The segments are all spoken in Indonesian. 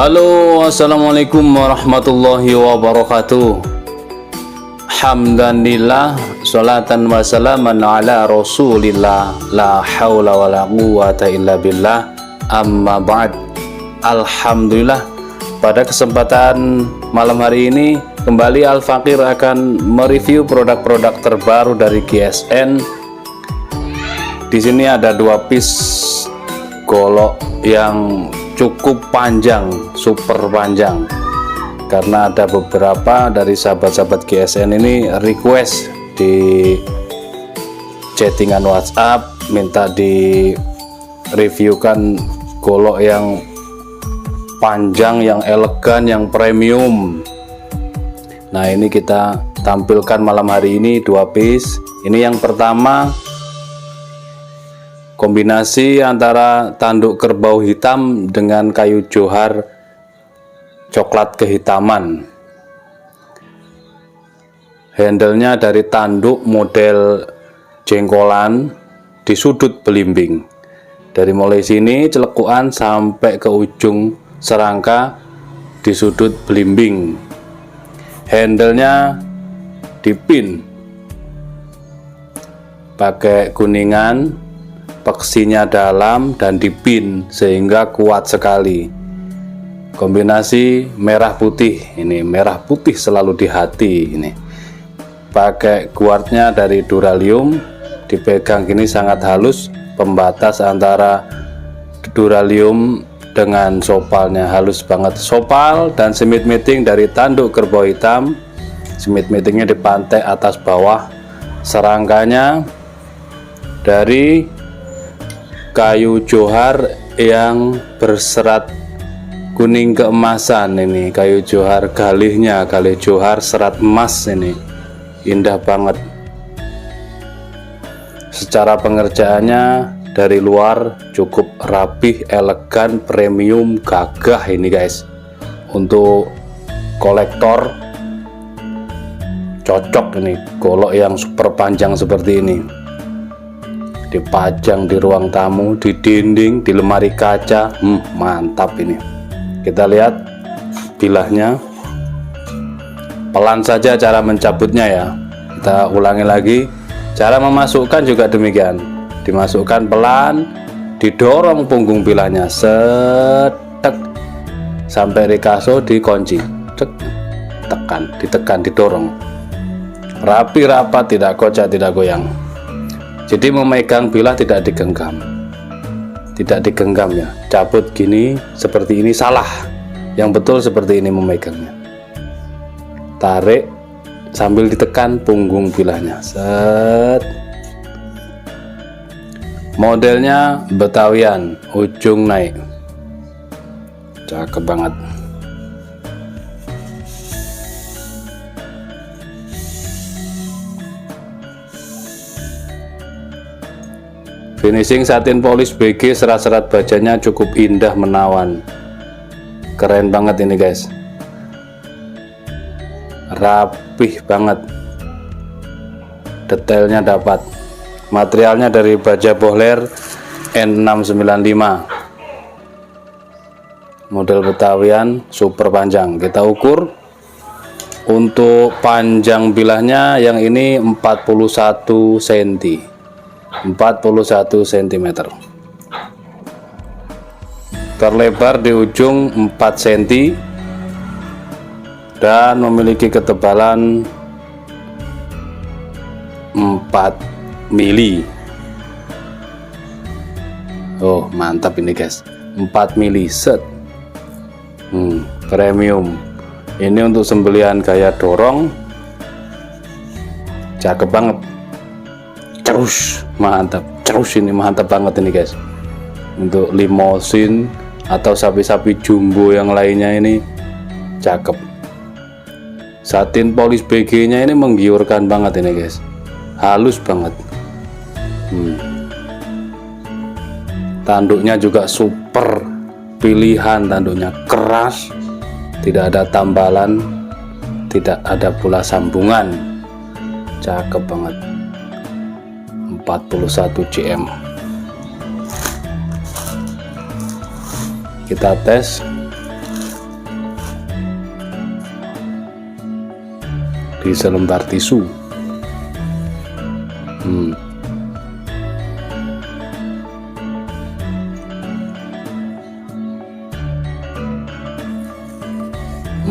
Halo, assalamualaikum warahmatullahi wabarakatuh. Hamdanillah, salatan wa salaman ala rasulillah, la hawla wa la quwata illa billah, amma ba'd. Alhamdulillah, pada kesempatan malam hari ini kembali Al-Fakir akan mereview produk-produk terbaru dari GSN. Di sini ada dua piece golok yang cukup panjang, super panjang, karena ada beberapa dari sahabat-sahabat GSN ini request di chattingan WhatsApp minta di reviewkan golok yang panjang, yang elegan, yang premium. Nah, ini kita tampilkan malam hari ini dua piece. Ini yang pertama, kombinasi antara tanduk kerbau hitam dengan kayu johar coklat kehitaman. Handlenya dari tanduk model jengkolan di sudut belimbing. Dari mulai sini celekuan sampai ke ujung serangka di sudut belimbing. Handlenya dipin pakai kuningan, peksinya dalam dan dipin sehingga kuat sekali. Kombinasi merah putih, ini merah putih selalu di hati. Ini pakai guardnya dari duralium, dipegang gini sangat halus. Pembatas antara duralium dengan sopalnya halus banget. Sopal dan semit meeting dari tanduk kerbau hitam. Semit meetingnya dipantai atas bawah. Serangkanya dari kayu johar yang berserat kuning keemasan. Ini kayu johar galihnya, galih johar serat emas, ini indah banget. secara pengerjaannya dari luar cukup rapih, elegan, premium, gagah ini guys. Untuk kolektor cocok ini golok yang super panjang seperti ini, dipajang di ruang tamu, di dinding, di lemari kaca. Mantap ini. Kita lihat bilahnya, pelan saja cara mencabutnya ya. Kita ulangi lagi, cara memasukkan juga demikian, dimasukkan pelan, didorong punggung bilahnya, setek sampai rikaso dikunci, ditekan, didorong, rapi, rapat, tidak kocak, tidak goyang. Jadi memegang bilah tidak digenggam, ya. Cabut gini seperti ini salah, yang betul seperti ini memegangnya. Tarik sambil ditekan punggung bilahnya, set. Modelnya Betawian, ujung naik, cakep banget. Finishing satin polis BG, serat-serat bajanya cukup indah menawan, keren banget ini guys, rapih banget, detailnya dapat. Materialnya dari baja Bohler N695, model Betawian, super panjang. Kita ukur untuk panjang bilahnya yang ini 41 cm, 41 cm. Terlebar di ujung 4 cm dan memiliki ketebalan 4 mili. Oh mantap ini guys, 4 mili set. Premium. Ini untuk sembelihan gaya dorong, cakep banget. Terus mantap, terus ini mantap banget ini guys. Untuk limosin atau sapi-sapi jumbo yang lainnya ini cakep. Satin polis BG nya ini menggiurkan banget ini guys, halus banget. Tanduknya juga super pilihan, tanduknya keras, tidak ada tambalan, tidak ada pula sambungan, cakep banget. 41 cm. Kita tes di selembar tisu.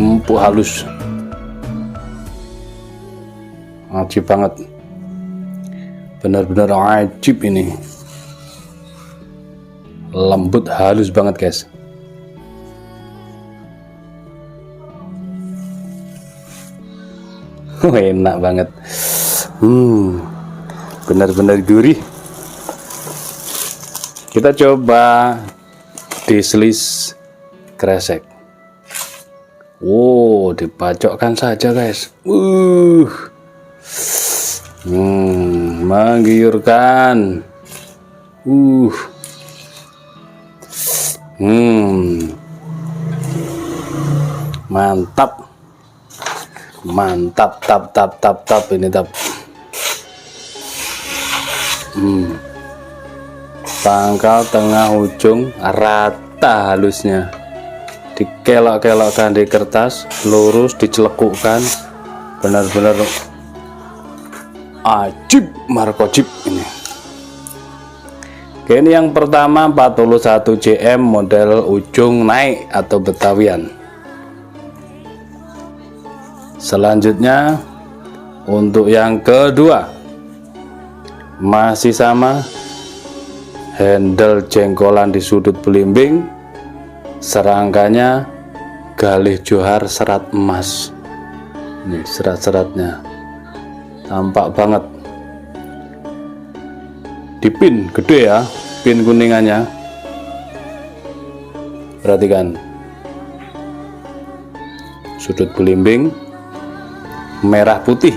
Empuk, halus, ajib banget, benar-benar ajib ini, lembut, halus banget guys. Enak banget, benar-benar gurih. Kita coba dislis kresek. Wow, dipacokkan saja guys. Menggiurkan. Mantap. Mantap, tap ini tap. Pangkal tengah ujung rata halusnya. Dikelok-kelokkan di kertas, lurus dicelekukkan, benar-benar ajib, markojib ini. Oke, ini yang pertama 41 cm model ujung naik atau Betawian. Selanjutnya untuk yang kedua masih sama, handle jengkolan di sudut belimbing, serangkanya galih johar serat emas. Ini serat-seratnya tampak banget, dipin gede ya, pin kuningannya, perhatikan sudut belimbing merah putih.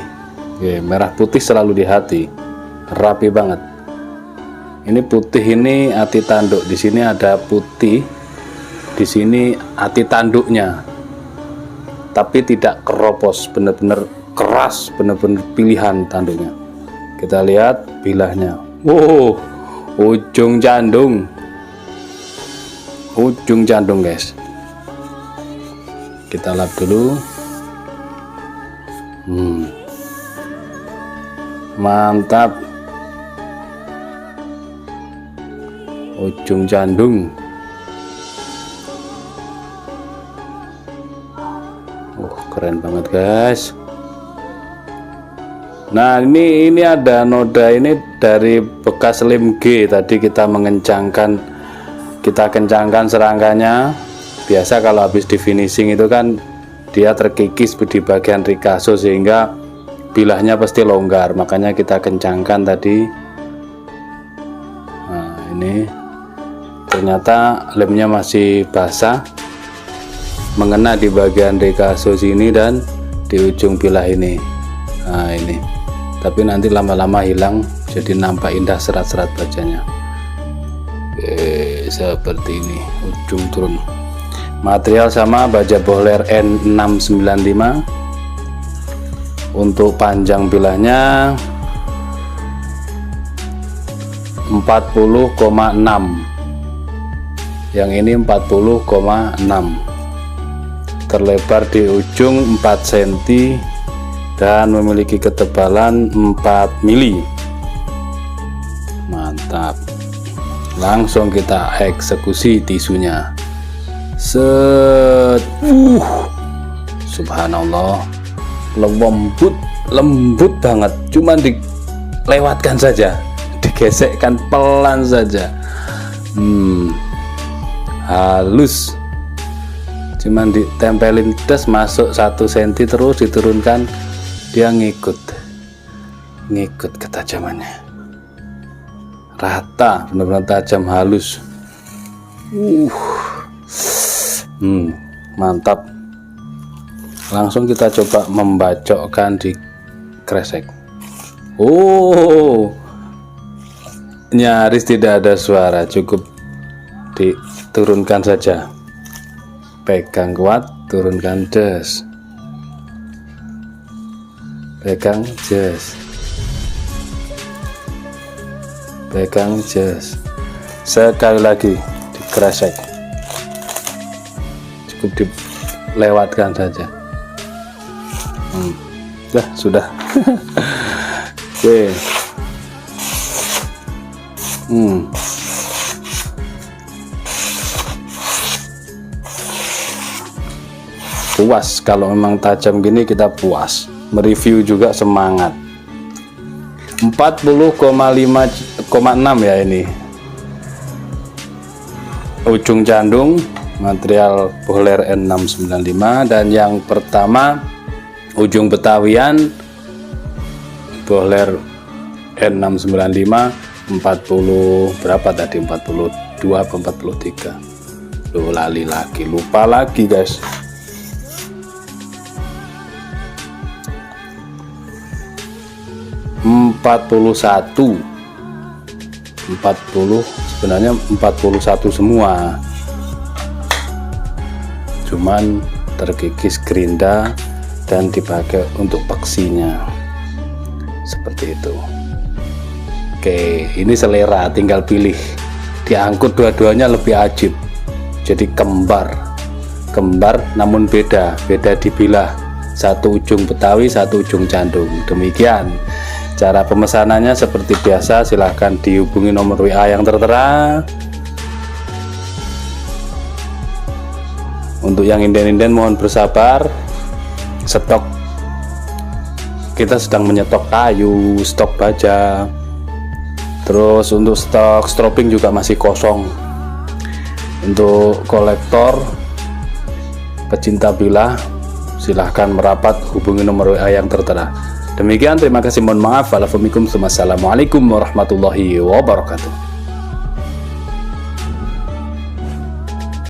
Oke, merah putih selalu di hati, rapi banget. Ini putih, ini ati tanduk. Di sini ada putih, di sini ati tanduknya, tapi tidak keropos, benar-benar keras, benar-benar pilihan tanduknya. Kita lihat bilahnya. Wow, ujung candung, guys. Kita lap dulu. Mantap, ujung candung. Keren banget, guys. Nah, ini ada noda, ini dari bekas lem G. Tadi kita kencangkan serangkanya. Biasa kalau habis di finishing itu kan dia terkikis di bagian rikaso sehingga bilahnya pasti longgar, makanya kita kencangkan tadi. Nah, ini ternyata lemnya masih basah, mengena di bagian rikaso sini dan di ujung bilah ini. Nah, ini tapi nanti lama-lama hilang, jadi nampak indah serat-serat bajanya. Seperti ini, ujung turun. Material sama, baja Bohler N695. Untuk panjang bilahnya 40,6, yang ini 40,6. Terlebar di ujung 4 cm dan memiliki ketebalan 4 mili. Mantap. Langsung kita eksekusi tisunya. Set. Subhanallah, lembut banget, cuman dilewatkan saja, digesekkan pelan saja. Halus, cuman ditempelin das, masuk 1 cm terus diturunkan, dia ngikut ketajamannya, rata, benar-benar tajam, halus. Mantap. Langsung kita coba membacokkan di kresek. Nyaris tidak ada suara, cukup diturunkan saja. Pegang kuat, turunkan des. Pegang jes. Pegang jes. Sekali lagi dikresek. Cukup dilewatkan saja. Sudah. Oke. Puas kalau memang tajam gini, kita puas. Mereview juga semangat. 40,6 ya ini. Ujung candung material Bohler N695, dan yang pertama ujung Betawian Bohler N695 40 berapa tadi, 42 atau 43. Lupa lagi guys. 40 sebenarnya 41 semua, cuman terkikis gerinda dan dipakai untuk peksinya seperti itu. Oke, ini selera, tinggal pilih. Diangkut dua-duanya lebih ajib, jadi kembar namun beda dibilah, satu ujung Betawi, satu ujung candung. Demikian cara pemesanannya. Seperti biasa, silahkan dihubungi nomor WA yang tertera. Untuk yang inden-inden mohon bersabar, stok kita sedang menyetok kayu, stok baja, terus untuk stok stropping juga masih kosong. Untuk kolektor pecinta bilah, silahkan merapat, hubungi nomor WA yang tertera. Demikian, terima kasih, mohon maaf. Assalamualaikum warahmatullahi wabarakatuh.